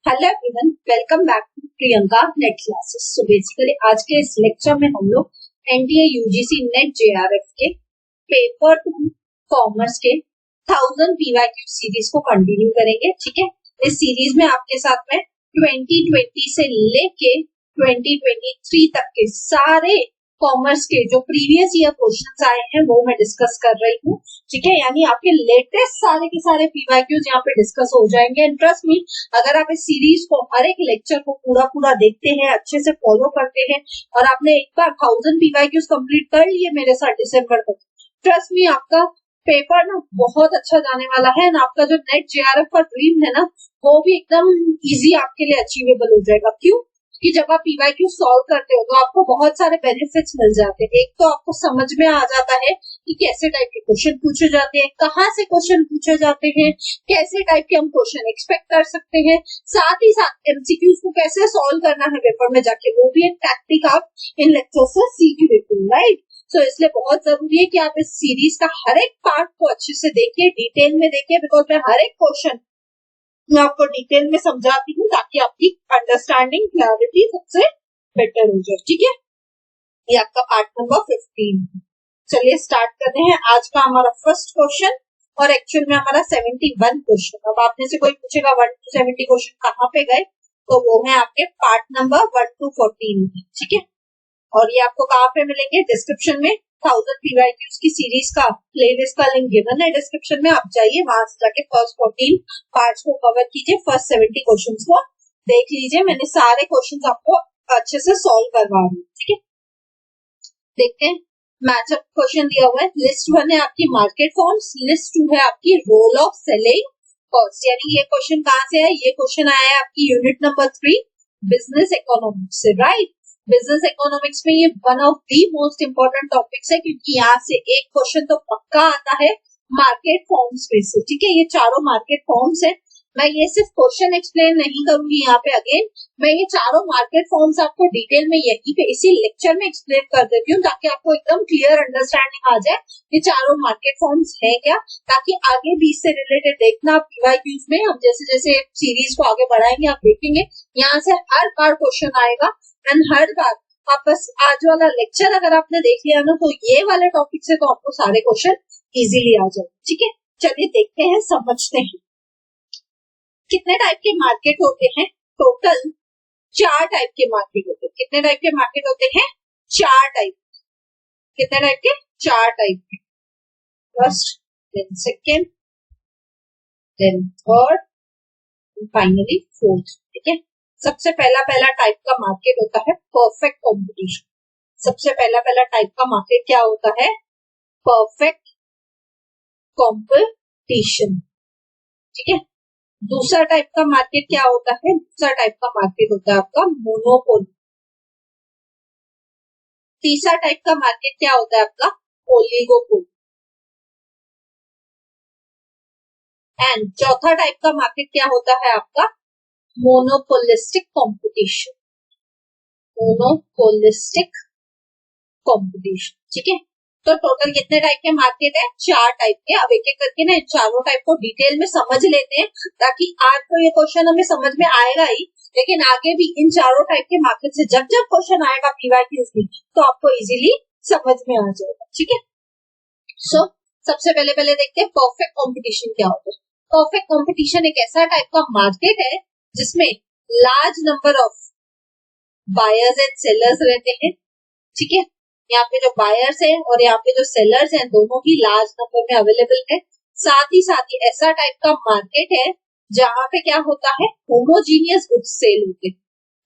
Hello everyone, welcome back to Priyanka NET classes. So basically आज के इस लेक्चर में हम लोग एनडीए यूजीसी नेट जेआरएफ के पेपर 2 कॉमर्स के 1000 पीवाईक्यू सीरीज को कंटिन्यू करेंगे। ठीक है, इस सीरीज में आपके साथ में 2020 से लेके 2023 तक के सारे कॉमर्स के जो प्रीवियस ईयर क्वेश्चंस आए हैं वो मैं डिस्कस कर रही हूँ। ठीक है, यानी आपके लेटेस्ट सारे के सारे पीवाईक्यूज यहाँ पे डिस्कस हो जाएंगे। एंड ट्रस्ट मी, अगर आप इस सीरीज को हर एक लेक्चर को पूरा देखते हैं, अच्छे से फॉलो करते हैं और आपने एक बार 1000 पीवाईक्यूज कंप्लीट कर लिए मेरे साथ दिसंबर तक, ट्रस्ट मी आपका पेपर ना बहुत अच्छा जाने वाला है। एंड आपका जो नेट जेआरएफ का ड्रीम है ना, वो भी एकदम इजी आपके लिए अचीवेबल हो जाएगा। क्यों कि जब आप पीवाईक्यू सॉल्व करते हो तो आपको बहुत सारे बेनिफिट्स मिल जाते हैं। एक तो आपको समझ में आ जाता है कि कैसे टाइप के क्वेश्चन पूछे जाते हैं, कहाँ से क्वेश्चन पूछे जाते हैं, कैसे टाइप के हम क्वेश्चन एक्सपेक्ट कर सकते हैं, साथ ही साथ एमसीक्यूज को कैसे सॉल्व करना है पेपर में जाके, वो भी एक टैक्टिक आप इन लेक्चर से सीख लेते हो, राइट। सो इसलिए बहुत जरूरी है कि आप इस सीरीज का हर एक पार्ट को अच्छे से देखिए, डिटेल में देखिए, बिकॉज मैं हर एक क्वेश्चन मैं आपको डिटेल में समझाती हूँ ताकि आपकी अंडरस्टैंडिंग क्लैरिटी सबसे बेटर हो जाए। ठीक है, ये आपका पार्ट नंबर 15। चलिए स्टार्ट करते हैं। आज का हमारा फर्स्ट क्वेश्चन और एक्चुअल में हमारा 71 क्वेश्चन। अब आप में से कोई पूछेगा 1 to 70 क्वेश्चन कहाँ पे गए, तो वो है आपके पार्ट नंबर 1 to 14 में। ठीक है, और ये आपको कहाँ पे मिलेंगे, डिस्क्रिप्शन में 1000 पीवाईक्यूज की सीरीज का प्लेलिस्ट का लिंक गिवन है डिस्क्रिप्शन में, आप जाइए वहां से जाके फर्स्ट 14 पार्ट्स को कवर कीजिए, फर्स्ट 70 क्वेश्चंस को देख लीजिए। मैंने सारे क्वेश्चंस आपको अच्छे से सॉल्व करवा रही हूँ। ठीक है, देखते हैं। मैचअप क्वेश्चन दिया हुआ है। लिस्ट 1 है आपकी मार्केट फॉर्म्स, लिस्ट 2 है आपकी रोल ऑफ सेलिंग कॉस्ट। यानी ये क्वेश्चन कहाँ से है, ये क्वेश्चन आया है आपकी यूनिट नंबर 3 बिजनेस इकोनॉमिक्स से, राइट। बिजनेस इकोनॉमिक्स में ये one of the most important topics है, क्योंकि यहाँ से एक क्वेश्चन तो पक्का आता है मार्केट फॉर्म्स में से। ठीक है, ये चारों मार्केट फॉर्म्स है। मैं ये सिर्फ क्वेश्चन एक्सप्लेन नहीं करूंगी यहाँ पे, अगेन मैं ये चारों मार्केट फॉर्म्स आपको डिटेल में यहीं पे इसी लेक्चर में एक्सप्लेन कर देती हूँ, ताकि आपको एकदम क्लियर अंडरस्टैंडिंग आ जाए ये चारों मार्केट फॉर्म्स है क्या, ताकि आगे भी इससे रिलेटेड देखना पीवाईक्यूज में हम जैसे जैसे सीरीज को आगे बढ़ाएंगे आप देखेंगे यहाँ से हर बार क्वेश्चन आएगा। एंड हर बार आप बस आज वाला लेक्चर अगर आपने देख लिया ना, तो ये वाले टॉपिक से तो आपको सारे क्वेश्चन इजीली आ जाए। ठीक है, चलिए देखते हैं, समझते हैं। कितने टाइप के मार्केट होते हैं, टोटल 4 टाइप के मार्केट होते हैं। कितने टाइप के मार्केट होते हैं, 4 टाइप। कितने टाइप के, 4 टाइप के। First, then second, then third, finally fourth. ठीक है, सबसे पहला टाइप का मार्केट होता है परफेक्ट कंपटीशन। सबसे पहला टाइप का मार्केट क्या होता है, परफेक्ट कंपटीशन। ठीक है, दूसरा टाइप का मार्केट क्या होता है, दूसरा टाइप का मार्केट होता है आपका मोनोपोली। तीसरा टाइप का मार्केट क्या होता है आपका ओलिगोपोली। एंड चौथा टाइप का मार्केट क्या होता है आपका मोनोपोलिस्टिक कंपटीशन। Monopolistic competition. ठीक है, तो टोटल कितने टाइप के मार्केट है, 4 टाइप के। अब एक एक करके ना चारों टाइप को डिटेल में समझ लेते हैं, ताकि आज तो ये क्वेश्चन हमें समझ में आएगा ही, लेकिन आगे भी इन चारों टाइप के मार्केट से जब जब क्वेश्चन आएगा पीवाईक्यूज में, तो आपको इजीली समझ में आ जाएगा। ठीक है, सो सबसे पहले देखते हैं परफेक्ट कंपटीशन क्या होता है। परफेक्ट कंपटीशन एक ऐसा टाइप का मार्केट है जिसमें large number of buyers and sellers रहते हैं। ठीक है, यहाँ पे जो बायर्स हैं और यहाँ पे जो सेलर्स हैं, दोनों ही लार्ज नंबर में अवेलेबल है। साथ ही ऐसा टाइप का मार्केट है जहाँ पे क्या होता है, होमोजीनियस गुड्स सेल होते हैं।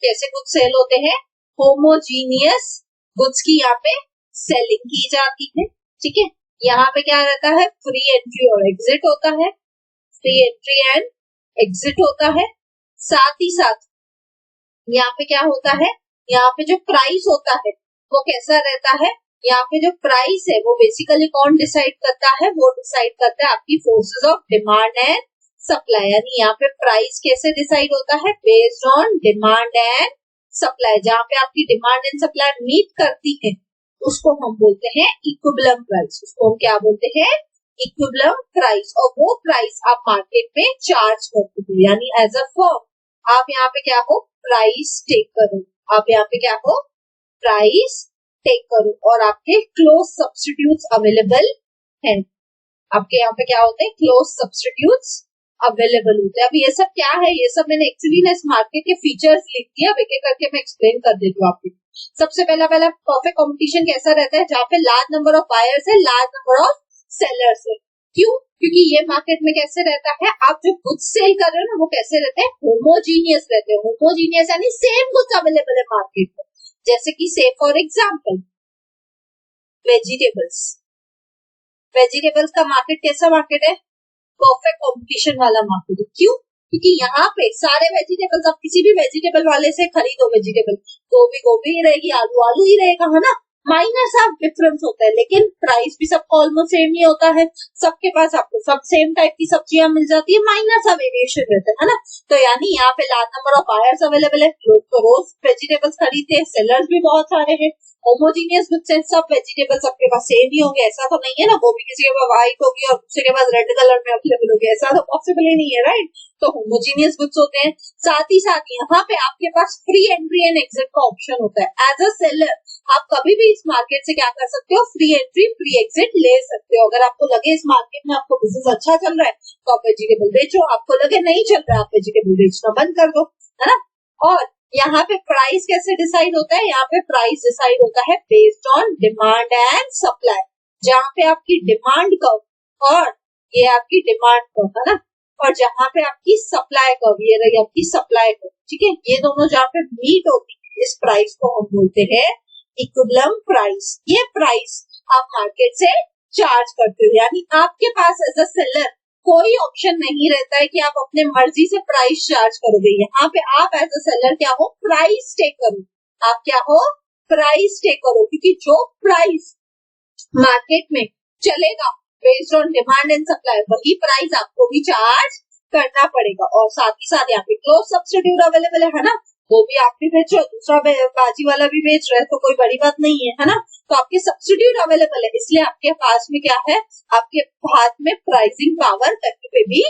कैसे गुड्स सेल होते हैं, होमोजीनियस गुड्स की यहाँ पे सेलिंग की जाती है। ठीक है, यहाँ पे क्या रहता है, फ्री एंट्री और एग्जिट होता है, फ्री एंट्री एंड एग्जिट होता है। साथ ही साथ यहाँ पे क्या होता है, यहाँ पे जो प्राइस होता है वो कैसा रहता है, यहाँ पे जो प्राइस है वो बेसिकली कौन डिसाइड करता है, वो डिसाइड करता है आपकी forces of demand and supply. यानी यहाँ पे प्राइस कैसे डिसाइड होता है, based on demand and supply. जहाँ पे आपकी डिमांड एंड सप्लाई मीट करती है उसको हम बोलते हैं इक्विलिब्रियम प्राइस। उसको हम क्या बोलते हैं, इक्विलिब्रियम प्राइस। और वो प्राइस आप मार्केट में चार्ज करते हो, यानी एज अ फर्म आप यहाँ पे क्या हो, प्राइस टेकर हो, आप यहाँ पे क्या हो, प्राइस टेकर हो, और आपके क्लोज सब्स्टिट्यूट्स अवेलेबल हैं। आपके यहाँ पे क्या होते हैं, क्लोज सब्स्टिट्यूट्स अवेलेबल होते हैं। अब ये सब क्या है, ये सब मैंने एक्चुअली ना इस मार्केट के फीचर्स लिख दिया, अब एक एक करके मैं एक्सप्लेन कर देती हूँ आपको। सबसे पहला परफेक्ट कंपटीशन कैसा रहता है, जहाँ पे लार्ज नंबर ऑफ बायर्स है, लार्ज नंबर ऑफ सेलर्स है। क्यों, क्योंकि ये मार्केट में कैसे रहता है, आप जो गुड्स सेल कर रहे हो ना वो कैसे रहते हैं, होमोजीनियस रहते हैं। होमोजीनियस यानी सेम गुड्स अवेलेबल है मार्केट में। जैसे कि से फॉर एग्जाम्पल वेजिटेबल्स, वेजिटेबल्स का मार्केट कैसा मार्केट है, परफेक्ट कंपटीशन वाला मार्केट है। क्यों, क्योंकि यहाँ पे सारे वेजिटेबल्स, आप किसी भी वेजिटेबल वाले से खरीदो वेजिटेबल, गोभी गोभी ही रहेगी, आलू आलू ही रहेगा, है ना, माइनर सा डिफरेंस होता है, लेकिन प्राइस भी सबका ऑलमोस्ट सेम ही होता है। सबके पास आपको सब सेम टाइप की सब्जियां मिल जाती है, माइनर सा वेरिएशन रहता है ना। तो यानी यहाँ पे large number of buyers available है, लोग तो रोज वेजिटेबल्स खरीदते हैं, सेलर्स भी बहुत सारे हैं। होमोजीनियस गुड्स हैं, सब वेजिटेबल्स सबके पास सेम ही होंगे, ऐसा तो नहीं है ना, गोभी किसी के पास व्हाइट होगी और दूसरे के पास रेड कलर में अवेलेबल होगी, ऐसा तो पॉसिबल ही नहीं है, राइट। तो होमोजीनियस गुड्स होते हैं। साथ ही यहाँ पे आपके पास फ्री एंट्री एंड एग्जिट का ऑप्शन होता है। एज अ सेलर आप कभी भी इस मार्केट से क्या कर सकते हो, फ्री एंट्री फ्री एग्जिट ले सकते हो। अगर आपको लगे इस मार्केट में आपको बिजनेस अच्छा चल रहा है तो आप वेजिटेबल बेचो, आपको लगे नहीं चल रहा है आप वेजिटेबल बेचना बंद कर दो, है ना। और यहाँ पे प्राइस कैसे डिसाइड होता है, यहाँ पे प्राइस डिसाइड होता है based on demand and supply. जहाँ पे आपकी डिमांड कर्व, और ये आपकी डिमांड कर्व है ना, और जहाँ पे आपकी सप्लाई कर्व, ये रही आपकी सप्लाई कर्व, ठीक है। ये दोनों जहाँ पे मीट होती है, इस प्राइस को हम बोलते हैं इक्विलिब्रियम प्राइस। ये प्राइस आप मार्केट से चार्ज करते हो, यानी आपके पास एज अ सेलर कोई ऑप्शन नहीं रहता है कि आप अपने मर्जी से प्राइस चार्ज करोगे। यहाँ पे आप एज अ सेलर क्या हो, प्राइस टेकर हो। आप क्या हो, प्राइस टेकर हो, क्योंकि जो प्राइस मार्केट में चलेगा based on demand and supply, वही प्राइस आपको भी चार्ज करना पड़ेगा। और साथ ही साथ यहाँ पे क्लोज सब्स्टिट्यूट अवेलेबल है ना, वो भी आप भी बेचो, दूसरा बाजी वाला भी बेच रहा है, तो कोई बड़ी बात नहीं है, है ना। तो आपके सब्स्टिट्यूट अवेलेबल है, इसलिए आपके पास में क्या है, आपके हाथ में प्राइसिंग पावर कहीं पे भी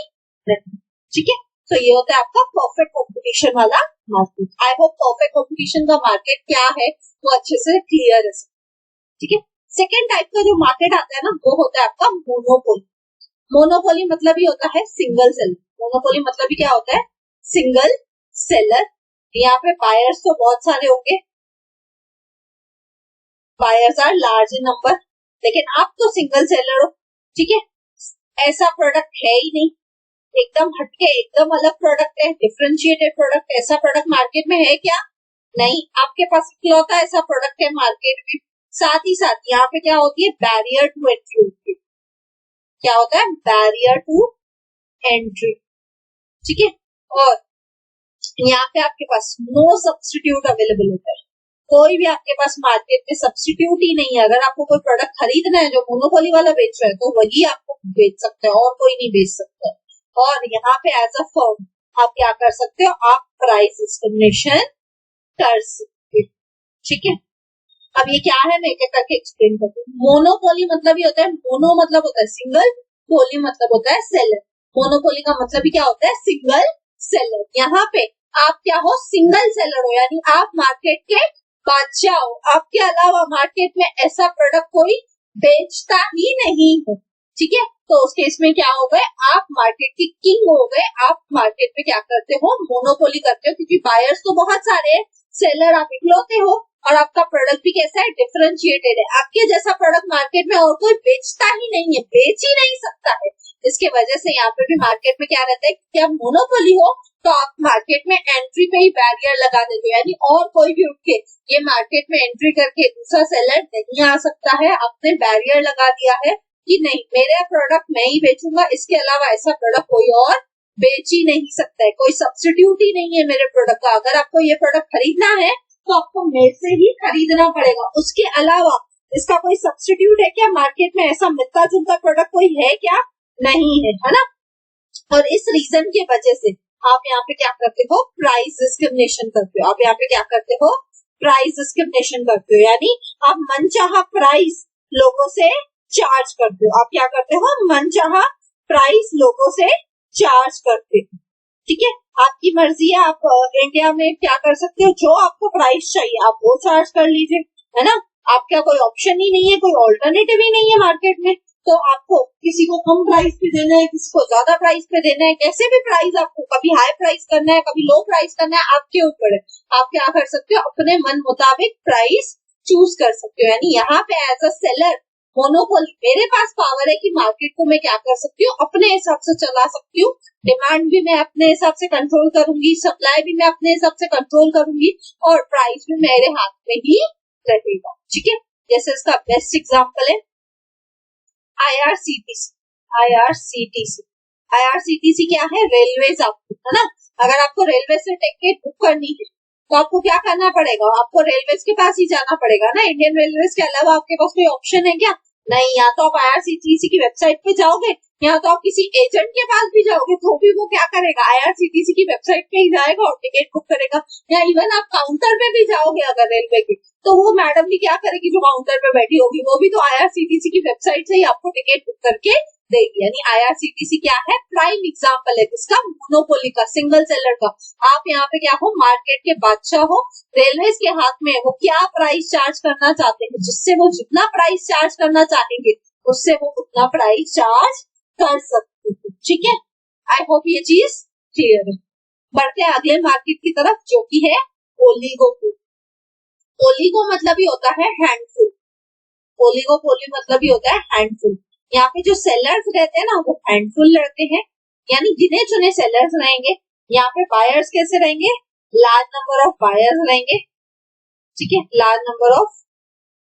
नहीं, ठीक है। तो ये होता है आपका परफेक्ट कंपटीशन वाला market. I hope perfect competition का मार्केट क्या है वो अच्छे से क्लियर है, ठीक है। सेकेंड टाइप का जो मार्केट आता है ना, वो होता है आपका मोनोपोली। मोनोपोली मतलब ही होता है सिंगल सेलर। मोनोपोली मतलब ही क्या होता है, सिंगल सेलर। यहाँ पे बायर्स तो बहुत सारे होंगे, buyers are large in number, लेकिन आप तो सिंगल सेलर हो, ठीक है। ऐसा प्रोडक्ट है ही नहीं, एकदम हटके एकदम अलग प्रोडक्ट है, डिफरेंशिएटेड प्रोडक्ट। ऐसा प्रोडक्ट मार्केट में है क्या, नहीं। आपके पास इकलौता ऐसा प्रोडक्ट है मार्केट में। साथ ही साथ यहाँ पे क्या होती है, बैरियर टू एंट्री होती है। क्या होता है, बैरियर टू एंट्री, ठीक है। और यहाँ पे आपके पास नो सब्स्टिट्यूट अवेलेबल होता है, कोई भी आपके पास मार्केट में सब्स्टिट्यूट ही नहीं है। अगर आपको कोई प्रोडक्ट खरीदना है जो मोनोपोली वाला बेच रहा है तो वही आपको बेच सकते हैं, और कोई नहीं बेच सकता। और यहाँ पे एज अ फर्म आप क्या कर सकते हो, आप प्राइस डिस्क्रिमिनेशन कर सकते हो, ठीक है। अब ये क्या है, मैं एक एक करके एक्सप्लेन करती हूँ। मोनोपोली मतलब ये होता है, मोनो मतलब होता है सिंगल, पोली मतलब होता है सेलर। मोनोपोली का मतलब ही क्या होता है, सिंगल सेलर। यहाँ पे आप क्या हो, सिंगल सेलर हो, यानी आप मार्केट के बादशाह हो। आपके अलावा मार्केट में ऐसा प्रोडक्ट कोई बेचता ही नहीं है, ठीक है। तो उस केस में क्या हो गए, आप मार्केट के किंग हो गए। आप मार्केट में क्या करते हो, मोनोपोली करते हो, क्योंकि बायर्स तो बहुत सारे हैं, सेलर आप इकलौते हो, और आपका प्रोडक्ट भी कैसा है, डिफरेंशिएटेड है। आपके जैसा प्रोडक्ट मार्केट में और कोई बेचता ही नहीं है, बेच ही नहीं सकता है। इसके वजह से यहाँ पे भी मार्केट में क्या रहता है कि आप मोनोपोली हो तो आप मार्केट में एंट्री पे ही बैरियर लगा देते हो, यानी और कोई भी उठ के ये मार्केट में एंट्री करके दूसरा सेलर नहीं आ सकता है। आपने बैरियर लगा दिया है कि नहीं, मेरा प्रोडक्ट मैं ही बेचूंगा, इसके अलावा ऐसा प्रोडक्ट कोई और बेच ही नहीं सकता है, कोई सब्स्टिट्यूट ही नहीं है मेरे प्रोडक्ट का। अगर आपको ये प्रोडक्ट खरीदना है तो आपको मेरे से ही खरीदना पड़ेगा, उसके अलावा इसका कोई सब्स्टिट्यूट है क्या मार्केट में, ऐसा मिलता जुलता प्रोडक्ट कोई है क्या, नहीं है, है ना। और इस रीजन की वजह से आप यहाँ पे क्या करते हो, प्राइस डिस्क्रिमिनेशन करते हो। आप यहाँ पे क्या करते हो, प्राइस डिस्क्रिमिनेशन करते हो, यानी आप मनचाहा प्राइस लोगों से चार्ज करते हो। आप क्या करते हो, मनचाहा प्राइस लोगों से चार्ज करते हो, ठीक है, आपकी मर्जी है, आप इंडिया में क्या कर सकते हो, जो आपको प्राइस चाहिए आप वो चार्ज कर लीजिए, है ना। आपका कोई ऑप्शन ही नहीं है, कोई ऑल्टरनेटिव ही नहीं है मार्केट में। तो आपको किसी को कम प्राइस पे देना है, किसी को ज्यादा प्राइस पे देना है, कैसे भी प्राइस आपको कभी हाई प्राइस करना है, कभी लो प्राइस करना है, आपके ऊपर है। आप क्या कर सकते हो, अपने मन मुताबिक प्राइस चूज कर सकते हो। यानी यहाँ पे एज अ सेलर मोनोपोली, मेरे पास पावर है कि मार्केट को मैं क्या कर सकती हूँ, अपने हिसाब से चला सकती हूँ। डिमांड भी मैं अपने हिसाब से कंट्रोल करूंगी, सप्लाई भी मैं अपने हिसाब से कंट्रोल करूंगी, और प्राइस भी मेरे हाथ में ही रहेगा। ठीक है, जैसे इसका बेस्ट एग्जांपल है आईआरसीटीसी। आईआरसीटीसी आईआरसीटीसी क्या है, रेलवेज आपको, है ना। अगर आपको रेलवे से टिकट बुक करनी है तो आपको क्या करना पड़ेगा, आपको रेलवेज के पास ही जाना पड़ेगा ना। इंडियन रेलवेज के अलावा आपके पास कोई ऑप्शन है क्या, नहीं। या तो आप आईआरसीटीसी की वेबसाइट पे जाओगे, या तो आप किसी एजेंट के पास भी जाओगे, तो भी वो क्या करेगा, आईआरसीटीसी की वेबसाइट पे ही जाएगा और टिकट बुक करेगा। या इवन आप काउंटर पे भी जाओगे अगर रेलवे के, तो वो मैडम भी क्या करेगी, जो काउंटर पे बैठी होगी, वो भी तो आईआरसीटीसी की वेबसाइट से ही आपको टिकट बुक करके देगी। यानी आईआरसीटीसी क्या है, प्राइम एग्जांपल है किसका, मोनोपोली का, सिंगल सेलर का। आप यहाँ पे क्या हो, मार्केट के बादशाह हो, रेलवेज के हाथ में है वो क्या प्राइस चार्ज करना चाहते हैं, जिससे वो जितना प्राइस चार्ज करना चाहेंगे उससे वो उतना प्राइस चार्ज कर सकते हैं। ठीक है, आई होप ये चीज क्लियर है। बढ़ते हैं अगले मार्केट की तरफ, जो कि है ओलिगोपोली। ओलिगो मतलब ही होता है हैंडफुल, ओलिगोपोली मतलब ही होता है हैंडफुल। यहाँ पे जो सेलर्स रहते हैं ना वो हैंडफुल रहते हैं, यानी गिने चुने सेलर्स रहेंगे। यहाँ पे बायर्स कैसे रहेंगे, लार्ज नंबर ऑफ बायर्स रहेंगे। ठीक है, लार्ज नंबर ऑफ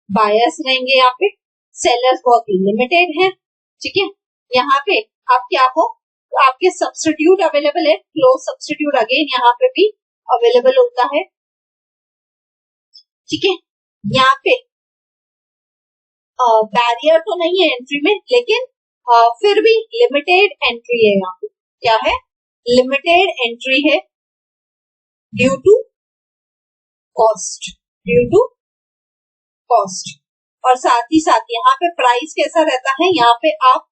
बायर्स रहेंगे। यहाँ पे सेलर्स बहुत ही लिमिटेड है। ठीक है, यहाँ पे आप क्या हो, तो आपके सब्स्टिट्यूट अवेलेबल है, क्लोज सब्स्टिट्यूट अगेन यहाँ पे भी अवेलेबल होता है। ठीक है, यहाँ पे बैरियर तो नहीं है एंट्री में, लेकिन फिर भी लिमिटेड एंट्री है। यहाँ पे क्या है, लिमिटेड एंट्री है due to cost, due to cost. और साथ ही साथ यहाँ पे प्राइस कैसा रहता है, यहाँ पे आप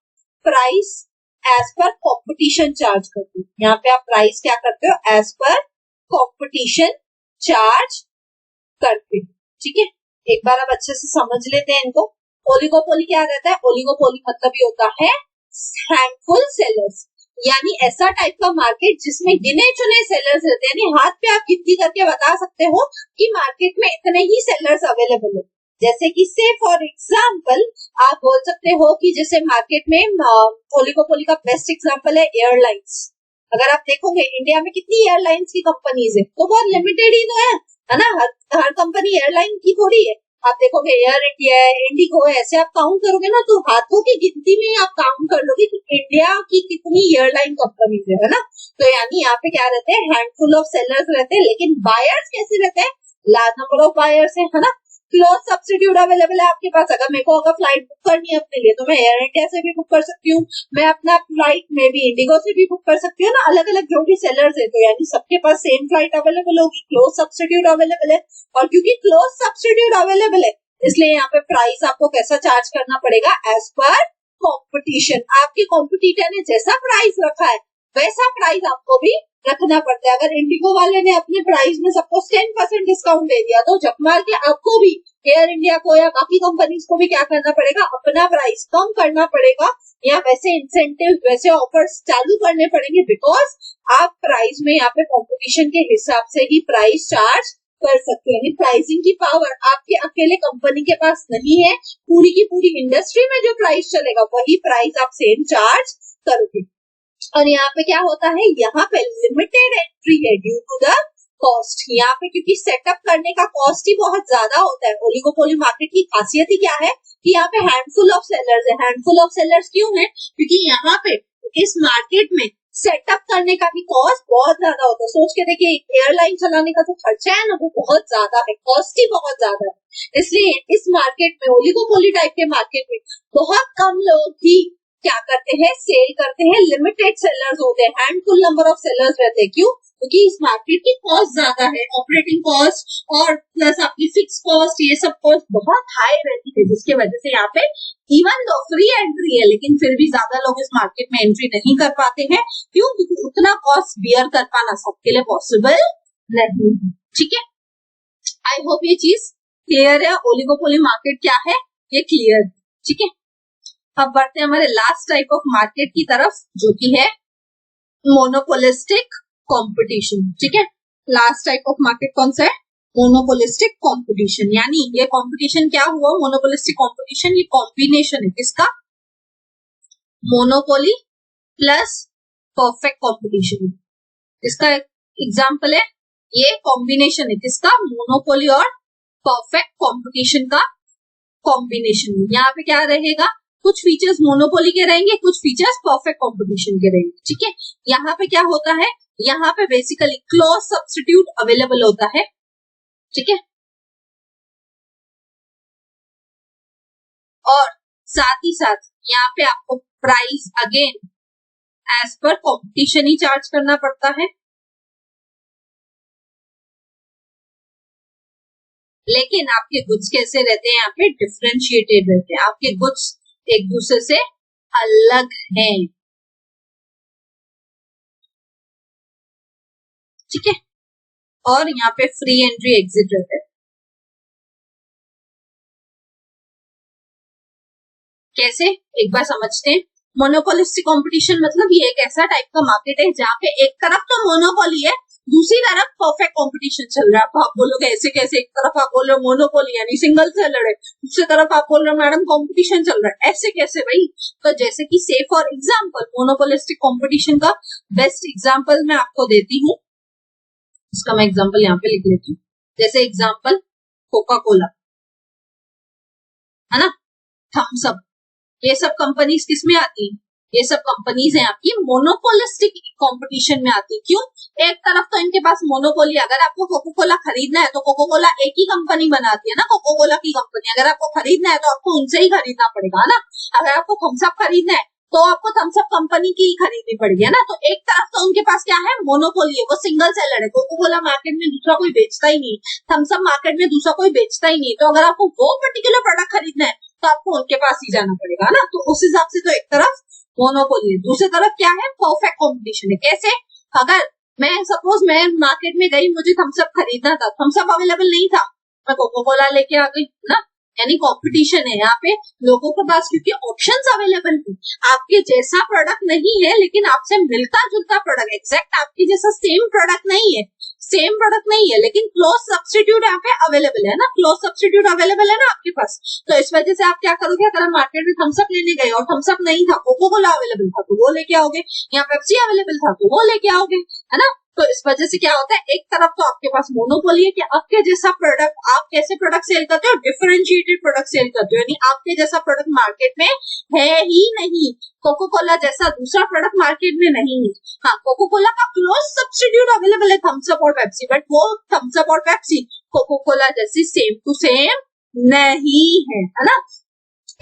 price as per competition charge करते हो। यहाँ पे आप प्राइस क्या करते हो, एज पर कॉम्पिटिशन चार्ज करते हो। ठीक है, एक बार आप अच्छे से समझ लेते हैं इनको। ओलिगोपोली क्या रहता है, ओलिगोपोली मतलब ये होता है हैंडफुल सेलर्स, यानी ऐसा टाइप का मार्केट जिसमें गिने चुने सेलर्स रहते हैं। यानी हाथ पे आप गिनती करके बता सकते हो कि मार्केट में इतने ही सेलर्स अवेलेबल है। जैसे कि से फॉर एग्जाम्पल आप बोल सकते हो कि जैसे मार्केट में ओलिगोपोली का बेस्ट एग्जाम्पल है एयरलाइंस। अगर आप देखोगे इंडिया में कितनी एयरलाइंस की कंपनीज है, तो बहुत लिमिटेड ही तो है ना। हर कंपनी एयरलाइन की थोड़ी है। आप देखोगे एयर इंडिया है, इंडिगो है, ऐसे आप काउंट करोगे ना तो हाथों की गिनती में आप काउंट कर लोगे कि इंडिया की कितनी एयरलाइन कंपनीज है ना। तो यानी यहाँ पे क्या रहते हैं, हैंडफुल ऑफ सेलर्स रहते हैं, लेकिन बायर्स कैसे रहते हैं, लार्ज नंबर ऑफ बायर्स है ना। क्लोज सब्स्टिट्यूट अवेलेबल है आपके पास। अगर मेरे को अगर फ्लाइट बुक करनी है अपने लिए, तो मैं एयर इंडिया से भी बुक कर सकती हूँ, मैं अपना फ्लाइट में भी इंडिगो से भी बुक कर सकती हूँ ना, अलग अलग जो भी सेलर्स है। तो यानी सबके पास सेम फ्लाइट अवेलेबल होगी, क्लोज सब्स्टिट्यूट अवेलेबल है। और क्योंकि क्लोज सब्स्टिट्यूट अवेलेबल है, इसलिए यहाँ पे प्राइस आपको कैसा चार्ज करना पड़ेगा, एज पर कॉम्पिटिशन। आपके कॉम्पिटिटर ने जैसा प्राइस रखा है वैसा प्राइस आपको भी रखना पड़ता है। अगर इंडिगो वाले ने अपने प्राइस में सपोज 10% डिस्काउंट दे दिया, तो जब मार के आपको भी एयर इंडिया को या बाकी कंपनीज को भी क्या करना पड़ेगा, अपना प्राइस कम करना पड़ेगा, या वैसे इंसेंटिव वैसे ऑफर्स चालू करने पड़ेंगे। बिकॉज आप प्राइस में यहाँ पे कॉम्पिटिशन के हिसाब से ही प्राइस चार्ज कर सकते हैं। प्राइसिंग की पावर आपके अकेले कंपनी के पास नहीं है, पूरी की पूरी इंडस्ट्री में जो प्राइस चलेगा वही प्राइस आप सेम चार्ज करोगे। और यहाँ पे क्या होता है, यहाँ पे लिमिटेड एंट्री है ड्यू टू द कॉस्ट। यहाँ पे क्योंकि सेटअप करने का कॉस्ट ही बहुत ज्यादा होता है। ओलिगोपोली मार्केट की खासियत ही क्या है कि यहाँ पे हैंडफुल ऑफ सेलर्स है। हैंडफुल ऑफ सेलर्स क्यों है, क्योंकि यहाँ पे इस मार्केट में सेटअप करने का भी कॉस्ट बहुत ज्यादा होता है। सोच के देखिए, एयरलाइन चलाने का जो खर्चा है ना वो बहुत ज्यादा है, कॉस्ट ही बहुत ज्यादा है। इसलिए इस मार्केट में, ओलिगोपोली टाइप के मार्केट में बहुत कम लोग ही क्या करते हैं, सेल करते हैं। लिमिटेड सेलर्स होते हैं, हैंडफुल नंबर ऑफ सेलर्स रहते हैं। क्यों, क्योंकि इस मार्केट की कॉस्ट ज्यादा है, ऑपरेटिंग कॉस्ट और प्लस आपकी फिक्स कॉस्ट, ये सब कॉस्ट बहुत हाई रहती है, जिसके वजह से यहाँ पे इवन दो फ्री एंट्री है लेकिन फिर भी ज्यादा लोग इस मार्केट में एंट्री नहीं कर पाते हैं। क्यों? क्योंकि उतना कॉस्ट बियर कर पाना सबके लिए पॉसिबल नहीं है। ठीक है, आई होप ये चीज क्लियर है। ओलिगोपोली मार्केट क्या है ये क्लियर। ठीक है, अब बढ़ते हैं हमारे लास्ट टाइप ऑफ मार्केट की तरफ, जो कि है मोनोपोलिस्टिक कंपटीशन। ठीक है, लास्ट टाइप ऑफ मार्केट कौन सा है? Monopolistic competition. यानी ये कंपटीशन क्या हुआ? मोनोपोलिस्टिक कंपटीशन ये कॉम्बिनेशन है किसका? Monopoly plus perfect competition. इसका एग्जांपल है, ये कॉम्बिनेशन है किसका? मोनोपोली और परफेक्ट कंपटीशन का कॉम्बिनेशन। यहाँ पे क्या रहेगा? कुछ फीचर्स मोनोपोली के रहेंगे, कुछ फीचर्स परफेक्ट कंपटीशन के रहेंगे। ठीक है, यहाँ पे क्या होता है? यहाँ पे बेसिकली क्लोज सब्स्टिट्यूट अवेलेबल होता है। ठीक है, और साथ ही साथ यहाँ पे आपको price again as per competition ही चार्ज करना पड़ता है। लेकिन आपके गुड्स कैसे रहते हैं? यहाँ पे डिफरेंशिएटेड रहते हैं, आपके गुड्स एक दूसरे से अलग हैं। ठीक है, और यहाँ पे फ्री एंट्री एग्जिट रहते हैं। कैसे? एक बार समझते हैं। मोनोपोलिस्टिक कंपटीशन मतलब ये एक ऐसा टाइप का मार्केट है जहाँ पे एक तरफ तो मोनोपोली है, दूसरी तरफ परफेक्ट कंपटीशन चल रहा है। अब आप बोलोगे ऐसे कैसे? एक तरफ आप बोल रहे हो मोनोपोली यानी सिंगल सेलर है, दूसरी तरफ आप बोल रहे हो मैडम कंपटीशन चल रहा है, ऐसे कैसे भाई? तो जैसे कि से फॉर एग्जांपल मोनोपोलिस्टिक कंपटीशन का बेस्ट एग्जांपल मैं आपको देती हूँ। इसका मैं एग्जांपल यहाँ पे लिख लेती हूँ। जैसे एग्जांपल कोका कोला है ना, थम्स अप, ये सब कंपनीज किस में आती है? ये सब कंपनीज हैं आपकी मोनोपोलिस्टिक कंपटीशन में आती। क्यों? एक तरफ तो इनके पास मोनोपोली, अगर आपको कोको कोला खरीदना है तो कोको कोला एक ही कंपनी बनाती है ना, कोको कोला की कंपनी। अगर आपको खरीदना है तो आपको उनसे ही खरीदना पड़ेगा ना। अगर आपको थम्स अप खरीदना है तो आपको थम्स अप कंपनी की ही खरीदनी पड़ेगी है ना। तो एक तरफ तो उनके पास क्या है? मोनोपोली है, वो सिंगल सेलर है। कोको कोला मार्केट में दूसरा कोई बेचता ही नहीं, थम्स अप मार्केट में दूसरा कोई बेचता ही नहीं। तो अगर आपको वो पर्टिकुलर प्रोडक्ट खरीदना है तो आपको उनके पास ही जाना पड़ेगा ना। तो उस हिसाब से तो एक तरफ मोनोपोली है, दूसरी तरफ क्या है? परफेक्ट कंपटीशन है। कैसे? अगर मैं सपोज मैं मार्केट में गई, मुझे थम्स अप खरीदना था, थम्स अप अवेलेबल नहीं था, मैं कोको कोला लेके आ गई ना, यानी कंपटीशन है यहाँ पे लोगों के पास, क्योंकि ऑप्शंस अवेलेबल है। आपके जैसा प्रोडक्ट नहीं है लेकिन आपसे मिलता जुलता प्रोडक्ट, एग्जैक्ट आपके जैसा सेम प्रोडक्ट नहीं है, सेम प्रोडक्ट नहीं है लेकिन क्लोज सब्स्टिट्यूट यहाँ पे अवेलेबल है ना, क्लोज सब्स्टिट्यूट अवेलेबल है ना आपके पास। तो इस वजह से आप क्या करोगे? अगर आप मार्केट में थम्स अप लेने गए और थम्स अप नहीं था, कोको कोला अवेलेबल था तो वो लेके आओगे, यहाँ पेप्सी अवेलेबल था तो वो लेके आओगे, है ना। तो इस वजह से क्या होता है? एक तरफ तो आपके पास मोनोपोली है कि आपके जैसा प्रोडक्ट, आप कैसे प्रोडक्ट सेल करते हो? डिफरेंशिएटेड प्रोडक्ट सेल करते हो, यानी आपके जैसा प्रोडक्ट मार्केट में है ही नहीं। कोको कोला जैसा दूसरा प्रोडक्ट मार्केट में नहीं है। हाँ, कोको कोला का क्लोज सब्स्टिट्यूट अवेलेबल है थम्स अप और पेप्सी, बट वो थम्स अप और पेप्सी कोको कोला जैसी सेम टू सेम नहीं है ना।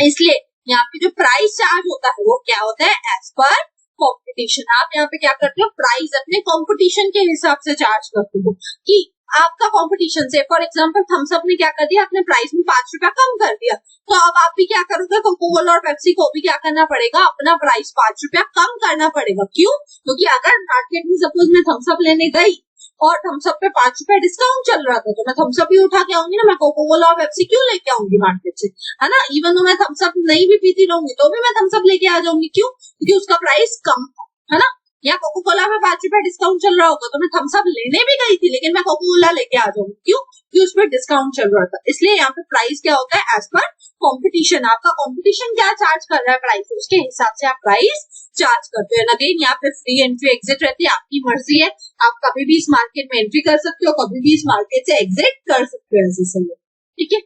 इसलिए यहाँ पे जो प्राइस चार्ज होता है वो क्या होता है? As per competition. आप यहाँ पे क्या करते हो? प्राइस अपने कंपटीशन के हिसाब से चार्ज करते हो कि आपका कंपटीशन से, फॉर एग्जांपल थम्स अप ने क्या कर दिया? अपने प्राइस में 5 रुपया कम कर दिया, तो अब आप भी क्या करोगे? कोको कोला और पेप्सी को भी क्या करना पड़ेगा? अपना प्राइस 5 रुपया कम करना पड़ेगा। क्यों? क्योंकि अगर मार्केट में सपोज मैं थम्स अप लेने गई और थम्स अप पे 5 रुपया डिस्काउंट चल रहा था तो मैं थम्स अप ही उठा के आऊंगी ना, मैं कोको कोला और पेप्सी क्यों लेके आऊंगी मार्केट से, है ना। इवन तो मैं थम्स अप नहीं भी पीती रहूंगी तो भी मैं थम्स अप लेके आ जाऊंगी। क्यों? क्योंकि उसका प्राइस कम था, है ना। या कोको कोला में 5 रुपया डिस्काउंट चल रहा होगा तो मैं थम्स अप लेने भी गई थी लेकिन मैं कोको कोला लेके आ जाऊंगी। क्यों? क्योंकि उस पर डिस्काउंट चल रहा था। इसलिए यहाँ पे प्राइस क्या होता है? As per competition. आपका कंपटीशन क्या चार्ज कर रहा है प्राइस, उसके हिसाब से आप प्राइस चार्ज करते हो। अगेन यहाँ पे फ्री एंट्री एग्जिट रहती है, आपकी मर्जी है, आप कभी भी इस मार्केट में एंट्री कर सकते हो, कभी भी इस मार्केट से एग्जिट कर सकते हो ऐसे समय। ठीक है,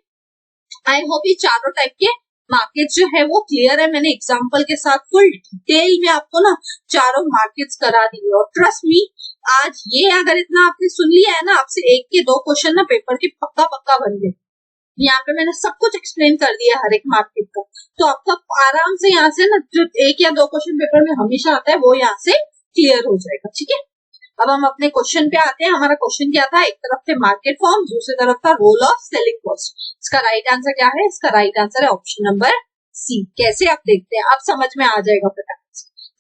आई होप ये चारों टाइप के मार्केट जो है वो क्लियर है। मैंने एग्जांपल के साथ फुल डिटेल में आपको ना चारों मार्केट्स करा दी है, और ट्रस्ट मी आज ये अगर इतना आपने सुन लिया है ना, आपसे 1 के 2 क्वेश्चन ना पेपर के पक्का पक्का बन गए। यहाँ पे मैंने सब कुछ एक्सप्लेन कर दिया हर एक मार्केट का, तो आपका आराम से यहाँ से ना जो 1 या 2 क्वेश्चन पेपर में हमेशा आता है वो यहाँ से क्लियर हो जाएगा। ठीक है, अब हम अपने क्वेश्चन पे आते हैं। हमारा क्वेश्चन क्या था, एक तरफ थे मार्केट फॉर्म, दूसरी तरफ था रोल ऑफ सेलिंग कॉस्ट। इसका राइट आंसर क्या है, इसका राइट आंसर है ऑप्शन नंबर सी। कैसे आप देखते हैं, आप समझ में आ जाएगा फटाफट।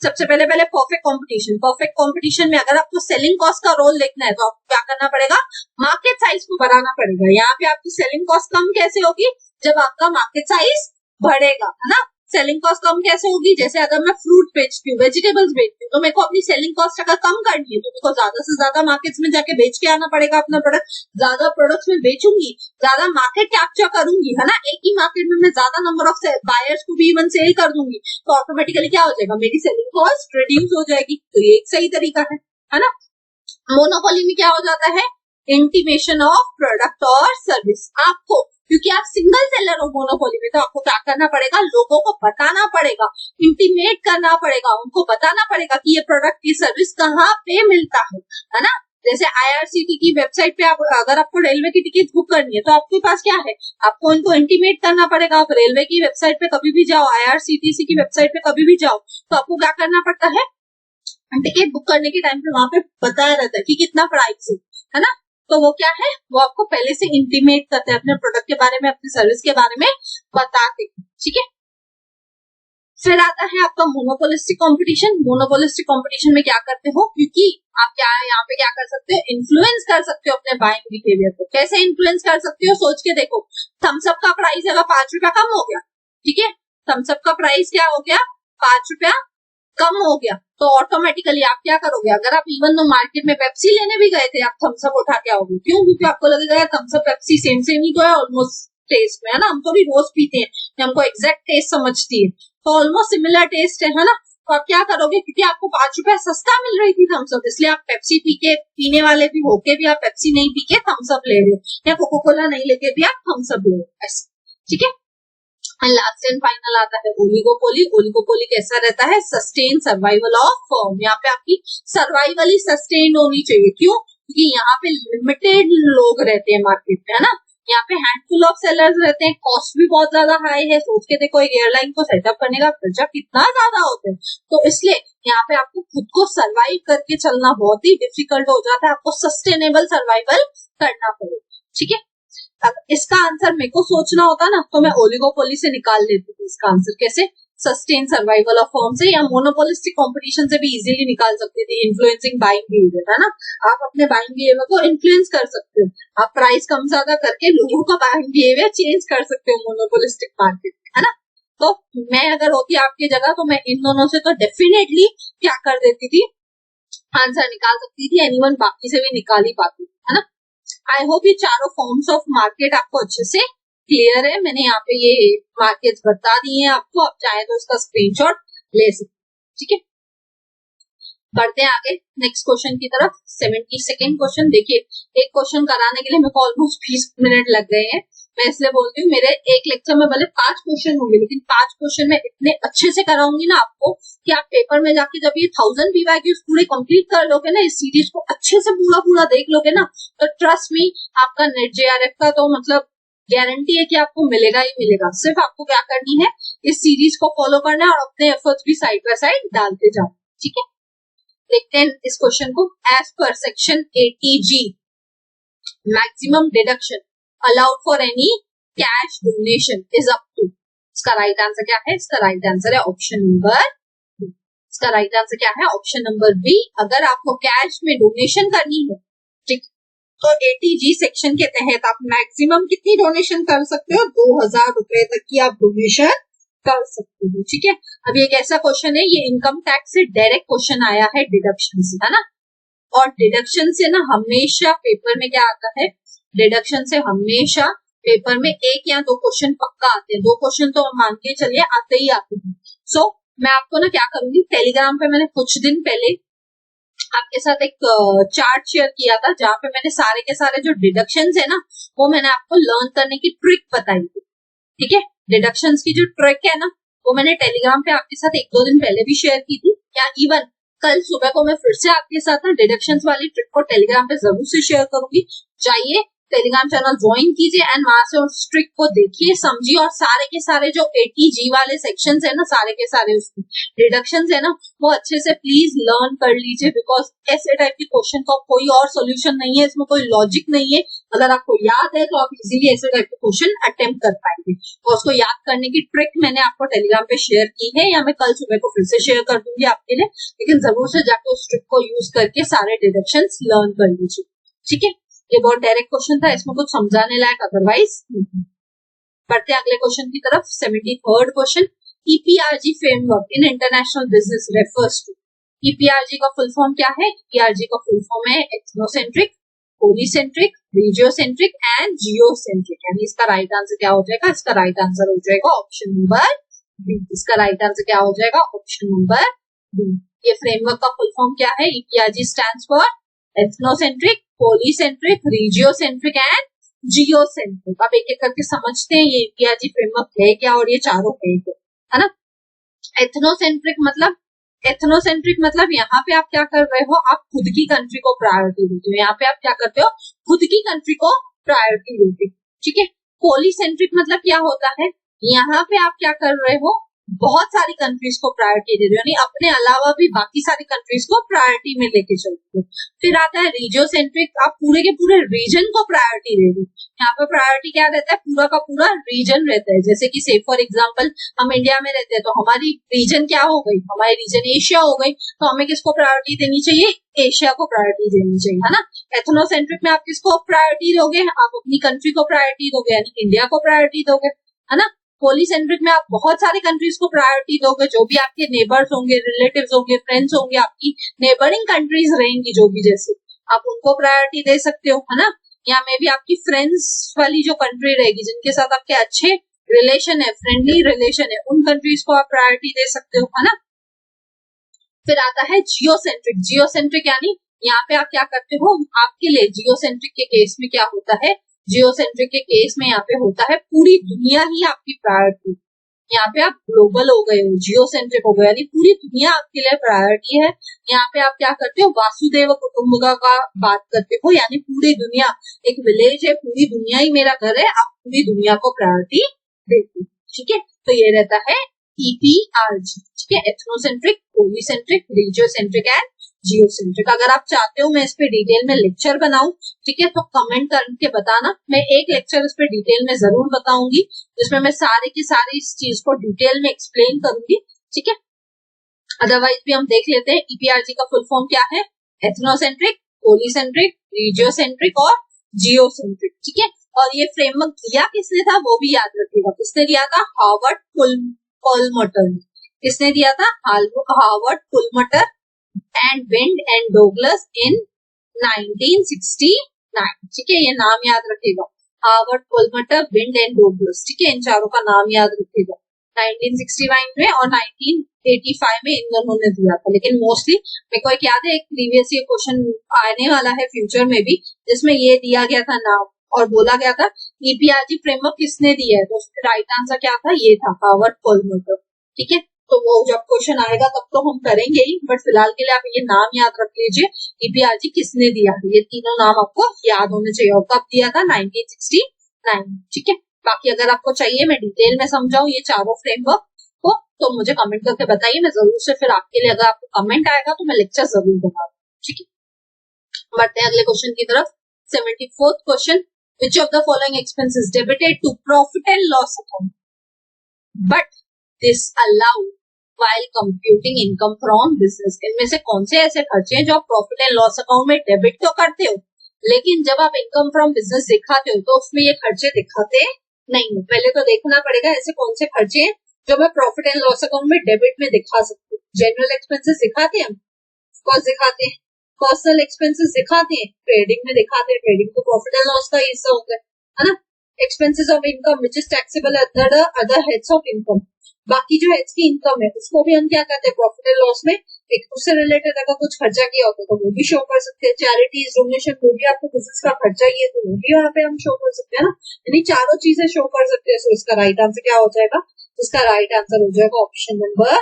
सबसे पहले परफेक्ट कंपटीशन। परफेक्ट कंपटीशन में अगर आपको सेलिंग कॉस्ट का रोल देखना है तो आपको क्या करना पड़ेगा, मार्केट साइज को बढ़ाना पड़ेगा। यहाँ पे आपकी सेलिंग कॉस्ट कम कैसे होगी, जब आपका मार्केट साइज बढ़ेगा, है ना। सेलिंग कॉस्ट कम कैसे होगी, जैसे अगर मैं फ्रूट बेचती हूँ, वेजिटेबल्स बेचती हूँ, तो मेरे को अपनी सेलिंग कॉस्ट अगर कम करनी है तो मेरे को ज्यादा से ज्यादा मार्केट्स में जाके बेच के आना पड़ेगा अपना प्रोडक्ट। ज्यादा प्रोडक्ट्स में बेचूंगी, ज्यादा मार्केट कैप्चर करूंगी, है ना। एक ही मार्केट में मैं ज्यादा नंबर ऑफ बायर्स को भी इवन सेल कर दूंगी, तो ऑटोमेटिकली क्या हो जाएगा, मेरी सेलिंग कॉस्ट रिड्यूस हो जाएगी। तो ये एक सही तरीका है ना। मोनोपोली में क्या हो जाता है, इंटीमेशन ऑफ प्रोडक्ट और सर्विस। आपको, क्योंकि आप सिंगल सेलर हो मोनोपोली में, तो आपको क्या करना पड़ेगा, लोगों को बताना पड़ेगा, इंटीमेट करना पड़ेगा, उनको बताना पड़ेगा कि ये प्रोडक्ट की सर्विस कहाँ पे मिलता है ना। जैसे IRCTC की वेबसाइट पे अगर आपको रेलवे की टिकट बुक करनी है तो आपके पास क्या है, आपको इनको इंटीमेट करना पड़ेगा। आप रेलवे की वेबसाइट पे कभी भी जाओ, IRCTC की वेबसाइट पे कभी भी जाओ, तो आपको क्या करना पड़ता है, टिकट बुक करने के टाइम पे वहां पे बताया रहता है कि कितना प्राइस है ना। तो वो क्या है, वो आपको पहले से इंटीमेट करते हैं, अपने प्रोडक्ट के बारे में, अपनी सर्विस के बारे में बताते हैं, ठीक है। फिर आता है आपका मोनोपोलिस्टिक कंपटीशन। मोनोपोलिस्टिक कंपटीशन में क्या करते हो, क्योंकि आप क्या यहाँ पे क्या कर सकते हो, इन्फ्लुएंस कर सकते हो अपने बाइंग बिहेवियर को। कैसे इन्फ्लुएंस कर सकते हो, सोच के देखो। थम्स अप का प्राइस अगर 5 रुपया कम हो गया, ठीक है, थम्स अप का प्राइस क्या हो गया, 5 रुपया कम हो गया, तो ऑटोमेटिकली आप क्या करोगे, अगर आप इवन तो मार्केट में पेप्सी लेने भी गए थे, आप थम्स अप उठा के आओगे। क्यों, क्योंकि आपको लगेगा थम्स अप पेप्सी सेम ही तो है ऑलमोस्ट टेस्ट में, है ना। हम तो भी रोज पीते हैं, हमको एग्जैक्ट टेस्ट समझती है, तो ऑलमोस्ट सिमिलर टेस्ट है ना। तो आप क्या करोगे, क्योंकि आपको 5 रुपया सस्ता मिल रही थी थम्स अप, इसलिए आप पेप्सी पीने वाले भी होके भी आप पेप्सी नहीं पी के थम्स अप ले रहे हो, या कोको कोला नहीं लेके भी आप थम्स अप ले रहे हो, ऐसे, ठीक है। लास्ट एंड फाइनल आता है ओलिगोपोली। ओलिगोपोली कैसा रहता है, सस्टेन सर्वाइवल ऑफ फर्म। यहाँ पे आपकी सर्वाइवल ही सस्टेन होनी चाहिए। क्यों, क्योंकि यहाँ पे लिमिटेड लोग रहते हैं मार्केट में, है ना। यहाँ पे हैंडफुल ऑफ सेलर्स रहते हैं, कॉस्ट भी बहुत ज्यादा हाई है। सोच के देखो, एक एयरलाइन को सेटअप करने का खर्चा कितना ज्यादा होता है, तो इसलिए यहाँ पे आपको खुद को सर्वाइव करके चलना बहुत ही डिफिकल्ट हो जाता है। आपको सस्टेनेबल सर्वाइवल करना पड़ेगा, ठीक है। अब इसका आंसर मेरे को सोचना होता ना, तो मैं ओलिगोपोली से निकाल लेती थी इसका आंसर। कैसे, सस्टेन सर्वाइवल ऑफ फर्म से, या मोनोपोलिस्टिक कंपटीशन से भी इजीली निकाल सकती थी, इन्फ्लुएंसिंग बाइंग बिहेवियर, है ना। आप अपने बाइंग बिहेवियर को इन्फ्लुएंस कर सकते हो, आप प्राइस कम ज्यादा करके लोगों का बाइंग बिहेवियर चेंज कर सकते हो मोनोपोलिस्टिक मार्केट, है ना। तो मैं अगर होती आपकी जगह, तो मैं इन दोनों से तो डेफिनेटली क्या कर देती थी, आंसर निकाल सकती थी। एनीवन बाकी से भी निकाल ही पाती, है ना। आई होप ये चारों फॉर्म्स ऑफ मार्केट आपको अच्छे से क्लियर है। मैंने यहाँ पे ये मार्केट्स बता दिए हैं आपको, आप चाहे तो उसका स्क्रीनशॉट ले सकते, ठीक है। बढ़ते हैं आगे नेक्स्ट क्वेश्चन की तरफ। 72nd question. देखिए, एक क्वेश्चन कराने के लिए मेरे को ऑलमोस्ट 20 मिनट लग गए हैं। मैं इसलिए बोलती हूँ, मेरे एक लेक्चर में भले 5 क्वेश्चन होंगे, लेकिन 5 क्वेश्चन में इतने अच्छे से कराऊंगी ना आपको, कि आप पेपर में जाके जब ये 1000 PYQs पूरे कंप्लीट कर लोगे ना, इस सीरीज को अच्छे से पूरा देख लोगे ना, तो ट्रस्ट मी, आपका नेट JRF का तो मतलब गारंटी है कि आपको मिलेगा ही मिलेगा। सिर्फ आपको क्या करनी है, इस सीरीज को फॉलो करना है और अपने एफर्ट्स भी साइड बाय साइड डालते जाओ, ठीक है। देखते हैं इस क्वेश्चन को। As per section 80G, maximum deduction allowed for any cash donation is up to, इसका राइट आंसर क्या है, इसका राइट आंसर है ऑप्शन नंबर बी। इसका राइट आंसर क्या है, ऑप्शन नंबर बी। अगर आपको कैश में डोनेशन करनी है, ठीक, तो 80G सेक्शन के तहत आप मैक्सिमम कितनी डोनेशन कर सकते हो, 2000 रुपए तक की आप डोनेशन कर सकते हो, ठीक है। अब ये एक ऐसा क्वेश्चन है, ये इनकम टैक्स से डायरेक्ट क्वेश्चन आया है, डिडक्शन से, है ना। और डिडक्शन से ना हमेशा पेपर में क्या आता है, डिडक्शन से हमेशा पेपर में 1 या 2 क्वेश्चन पक्का आते हैं। 2 क्वेश्चन तो मान के चलिए आते ही आते हैं। सो मैं आपको ना क्या करूंगी, टेलीग्राम पे मैंने कुछ दिन पहले आपके साथ एक चार्ट शेयर किया था, जहाँ पे मैंने सारे के सारे जो डिडक्शंस है ना, वो मैंने आपको लर्न करने की ट्रिक बताई थी, ठीक है। डिडक्शंस की जो ट्रिक है ना, वो मैंने टेलीग्राम पे आपके साथ 1-2 दिन पहले भी शेयर की थी, या इवन कल सुबह को मैं फिर से आपके साथ ना डिडक्शंस वाली ट्रिक को टेलीग्राम पे जरूर से शेयर करूंगी। चाहिए टेलीग्राम चैनल ज्वाइन कीजिए एंड वहां से उस ट्रिक को देखिए, समझिए और सारे के सारे जो 80G वाले सेक्शंस है ना, सारे के सारे उसके डिडक्शंस है ना, वो अच्छे से प्लीज लर्न कर लीजिए, बिकॉज ऐसे टाइप के क्वेश्चन का कोई और सोल्यूशन नहीं है, इसमें कोई लॉजिक नहीं है। अगर आपको याद है तो आप इजीली ऐसे टाइप के क्वेश्चन अटेम्प्ट कर पाएंगे। और उसको याद करने की ट्रिक मैंने आपको टेलीग्राम पे शेयर की है, या मैं कल सुबह को फिर से शेयर कर दूंगी आपके लिए, लेकिन जरूर से जाकर उस ट्रिक को यूज करके सारे डिडक्शंस लर्न कर लीजिए। ठीक है, ये बहुत डायरेक्ट क्वेश्चन था, इसमें कुछ समझाने लायक अदरवाइज नहीं। बढ़ते अगले क्वेश्चन की तरफ। 73rd question, EPRG framework in international business refers to. EPRG का फुल फॉर्म क्या है? ईपीआरजी का फुल फॉर्म है ethnocentric, polycentric, regiocentric and geocentric. यानी इसका राइट आंसर क्या हो जाएगा? इसका राइट आंसर हो जाएगा ऑप्शन नंबर बी। इसका राइट आंसर क्या हो जाएगा? Option number B. ये फ्रेमवर्क का फुल फॉर्म क्या है? EPRG stands for ethnocentric, polycentric, regiocentric and geocentric. अब एक एक करके समझते हैं ये ईपीआरजी फ्रेमवर्क है क्या और ये चारों है क्या, है ना। एथनोसेंट्रिक मतलब यहाँ पे आप क्या कर रहे हो? आप खुद की कंट्री को प्रायोरिटी देते हो। यहाँ पे आप क्या करते हो? खुद की कंट्री को प्रायोरिटी देते हो। ठीक है। पोलीसेंट्रिक मतलब क्या होता है? यहाँ पे आप क्या कर रहे हो? बहुत सारी कंट्रीज को प्रायोरिटी दे रहे हो, यानी अपने अलावा भी बाकी सारी कंट्रीज को प्रायोरिटी में लेके चलते हो। फिर आता है रीजियोसेंट्रिक, आप पूरे के पूरे रीजन को प्रायोरिटी दे रहे हो। यहाँ पे प्रायोरिटी क्या रहता है? पूरा का पूरा रीजन रहता है। जैसे कि से फॉर एग्जांपल हम इंडिया में रहते हैं तो हमारी रीजन क्या हो गई? हमारी रीजन एशिया हो गई, तो हमें किसको प्रायोरिटी देनी चाहिए? एशिया को प्रायोरिटी देनी चाहिए, है ना। एथनोसेंट्रिक में आप किसको प्रायोरिटी दोगे? आप अपनी कंट्री को प्रायोरिटी दोगे, यानी इंडिया को प्रायोरिटी दोगे, है ना। पोलीसेंट्रिक में आप बहुत सारी कंट्रीज को प्रायोरिटी दोगे, जो भी आपके नेबर्स होंगे, रिलेटिव्स होंगे, फ्रेंड्स होंगे, आपकी नेबरिंग कंट्रीज रहेंगी जो भी, जैसे आप उनको प्रायोरिटी दे सकते हो, है ना। या में भी आपकी फ्रेंड्स वाली जो कंट्री रहेगी, जिनके साथ आपके अच्छे रिलेशन है, फ्रेंडली रिलेशन है, उन कंट्रीज को आप प्रायोरिटी दे सकते हो, है ना। फिर आता है जियोसेंट्रिक। जियोसेंट्रिक यानी यहाँ पे आप क्या करते हो? आपके लिए जियोसेंट्रिक के केस में क्या होता है? जियोसेंट्रिक के केस में यहाँ पे होता है पूरी दुनिया ही आपकी प्रायोरिटी। यहाँ पे आप ग्लोबल हो गए हो, जियोसेंट्रिक हो गए, यानी पूरी दुनिया आपके लिए प्रायोरिटी है। यहाँ पे आप क्या करते हो? वासुदेव कुटुंबकम का बात करते हो, यानी पूरी दुनिया, एक विलेज है, पूरी दुनिया ही मेरा घर है, आप पूरी दुनिया को प्रायोरिटी देते हो। ठीक है, तो ये रहता है ईपीआरजी। ठीक है, ethnocentric, polycentric, regiocentric and geocentric. अगर आप चाहते हो मैं इस पे डिटेल में लेक्चर बनाऊं, ठीक है, तो कमेंट करके बताना। मैं एक लेक्चर इस पे डिटेल में जरूर बताऊंगी, जिसमें मैं सारे की सारी इस चीज को डिटेल में एक्सप्लेन करूंगी। ठीक है, अदरवाइज भी हम देख लेते हैं ईपीआरजी का फुल फॉर्म क्या है? एथनोसेंट्रिक, पोलीसेंट्रिक, रीजियोसेंट्रिक और जियोसेंट्रिक। ठीक है, और ये फ्रेमवर्क दिया किसने था वो भी याद रखिएगा। किसने दिया था? Howard Perlmutter. किसने दिया था? Howard Perlmutter and Wind and Douglas in 1969। ठीक है, ये नाम याद रखिएगा, Howard Perlmutter, Wind and Douglas. ठीक है, इन चारों का नाम याद रखिएगा। 1969 में और 1985 में इन दोनों ने दिया था। लेकिन मोस्टली मेरे को एक याद है, एक प्रीवियस ईयर क्वेश्चन आने वाला है फ्यूचर में भी, जिसमें ये दिया गया था नाम और बोला गया था ईपीआरजी फ्रेमवर्क किसने दिया है, तो राइट आंसर क्या था? ये था हार्वर्ड पुलमटर। ठीक है, तो वो जब क्वेश्चन आएगा तब तो हम करेंगे ही, बट फिलहाल के लिए आप ये नाम याद रख लीजिए, ईपीआरजी किसने दिया है। ये तीनों नाम आपको याद होने चाहिए। और कब दिया था? 1969। ठीक है, बाकी अगर आपको चाहिए मैं डिटेल में समझाऊं ये चारों फ्रेमवर्क को, तो मुझे कमेंट करके बताइए, मैं जरूर से फिर आपके लिए, अगर आपको कमेंट आएगा तो मैं लेक्चर जरूर दूंगा। ठीक है, बढ़ते हैं अगले क्वेश्चन की तरफ। 74th question, which of the following expenses debited to profit and loss account but disallowed while computing income from business? इनमें से कौन से ऐसे खर्चे हैं जो आप प्रॉफिट एंड लॉस अकाउंट में डेबिट तो करते हो, लेकिन जब आप इनकम फ्रॉम बिजनेस दिखाते हो तो उसमें ये खर्चे दिखाते नहीं हो? पहले तो देखना पड़ेगा ऐसे कौन से खर्चे हैं जो मैं प्रॉफिट एंड लॉस अकाउंट में डेबिट में दिखा सकती हूँ। जनरल एक्सपेंसेस दिखाते हैं हम, कॉस्ट दिखाते हैं, पर्सनल एक्सपेंसेस दिखाते हैं, ट्रेडिंग में दिखाते हैं, ट्रेडिंग तो प्रॉफिट एंड लॉस का हिस्सा होता है ना। Expenses of income which is taxable under other heads of income. बाकी जो हेड्स की इनकम है उसको भी हम क्या करते हैं? प्रॉफिट एंड लॉस में एक उससे रिलेटेड अगर कुछ खर्चा किया होता है तो वो भी शो कर सकते हैं। चैरिटीज, डोनेशन, वो भी आपको बिजनेस का खर्चा ही है तो वो भी यहाँ पे हम शो कर सकते हैं ना। यानी चारों चीजें शो कर सकते हैं। सो इसका राइट आंसर क्या हो जाएगा? इसका राइट आंसर हो जाएगा ऑप्शन नंबर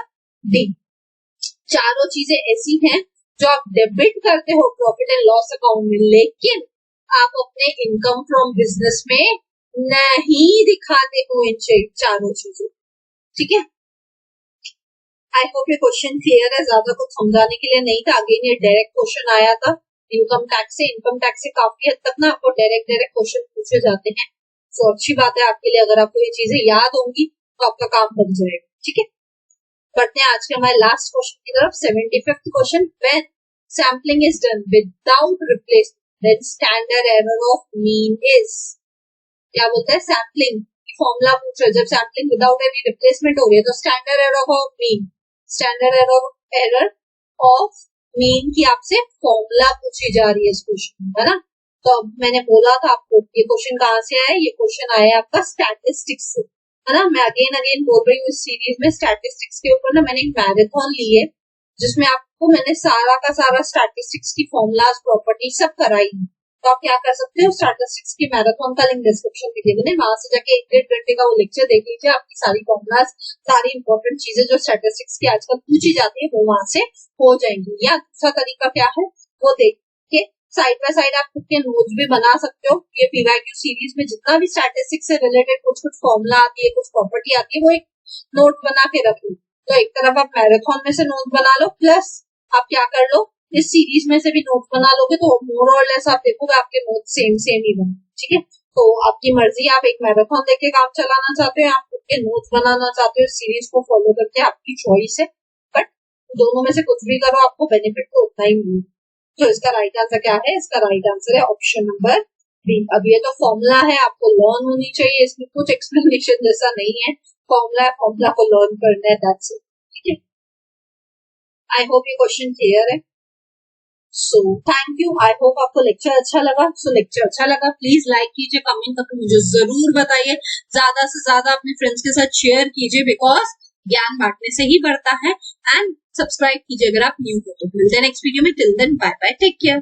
डी। चारों चीजें ऐसी हैं जो आप डेबिट करते हो प्रॉफिट एंड लॉस अकाउंट में, लेकिन आप अपने इनकम फ्रॉम बिजनेस में नहीं दिखाते हो इन चारों चीजों, ठीक है। आई होप ये क्वेश्चन क्लियर है, ज्यादा कुछ समझाने के लिए नहीं था। अगेन ये डायरेक्ट क्वेश्चन आया था इनकम टैक्स से काफी हद तक ना आपको डायरेक्ट क्वेश्चन पूछे जाते हैं। तो अच्छी बात है आपके लिए, अगर आपको ये चीजें याद होंगी तो आपका काम बन जाएगा, ठीक है। बढ़ते हैं आज के हमारे लास्ट क्वेश्चन की तरफ। 75th question, when sampling is done without replacement then standard error of mean is. क्या बोलते हैं, सैम्पलिंग फॉर्मूला पूछ रहे, जब सैम्पलिंग विदाउट एनी रिप्लेसमेंट हो रही है तो standard error of mean, standard error of mean की आपसे फॉर्मूला पूछी जा रही है इस क्वेश्चन में, है ना। तो अब मैंने बोला था आपको ये क्वेश्चन कहाँ से आया, ये क्वेश्चन आया आपका स्टैटिस्टिक्स से, है ना। मैं अगेन बोल रही हूँ इस सीरीज में स्टैटिस्टिक्स के ऊपर ना मैंने एक मैराथन ली है जिसमें आपको मैंने सारा का सारा स्टैटिस्टिक्स की फॉर्मूलाज प्रॉपर्टी सब कराई है। तो आप क्या कर सकते हो, स्टैटिस्टिक्स की मैराथन का लिंक डिस्क्रिप्शन में दिया है, वहां से जाके 1-1.5 घंटे का वो लेक्चर देख लीजिए। आपकी सारी फॉर्मूलाज, सारी इंपॉर्टेंट चीजें जो स्टैटिस्टिक्स की आजकल पूछी जाती है वो वहां से हो जाएंगी। या दूसरा तरीका क्या है, वो देख के साइड बाय साइड आप खुद के नोट्स भी बना सकते हो। ये पीवाईक्यू सीरीज में जितना भी स्टैटिस्टिक्स से रिलेटेड कुछ फॉर्मूला आती है, कुछ प्रॉपर्टी आती है, वो एक नोट बना के रख लो। तो एक तरफ आप मैराथन में से नोट बना लो, प्लस आप क्या कर लो, इस सीरीज में से भी नोट बना लोगे तो मोर और लेस आप देखोगे आपके नोट सेम ही बने, ठीक है। तो आपकी मर्जी, आप एक मैराथन लेके काम चलाना चाहते हो, आप खुद के नोट्स बनाना चाहते हो, इस सीरीज को फॉलो करके, आपकी चॉइस है। बट दोनों में से कुछ भी करो आपको बेनिफिट तो उतना ही मिलेगा। तो इसका राइट आंसर क्या है, इसका राइट आंसर है ऑप्शन नंबर बी। अब ये तो फॉर्मूला है, आपको लर्न होनी चाहिए, इसमें कुछ एक्सप्लेनेशन जैसा नहीं है। फॉर्मूला है, फॉर्मूला को लर्न करना है, दैट्स इट, ठीक है। आई होप ये क्वेश्चन क्लियर है। So thank you, I hope आपको लेक्चर अच्छा लगा। सो लेक्चर अच्छा लगा प्लीज लाइक कीजिए, कमेंट करके मुझे जरूर बताइए, ज्यादा से ज्यादा अपने फ्रेंड्स के साथ शेयर कीजिए, बिकॉज ज्ञान बांटने से ही बढ़ता है। एंड सब्सक्राइब कीजिए अगर आप न्यू हो तो। मिलते हैं नेक्स्ट वीडियो में, till then bye bye, take care.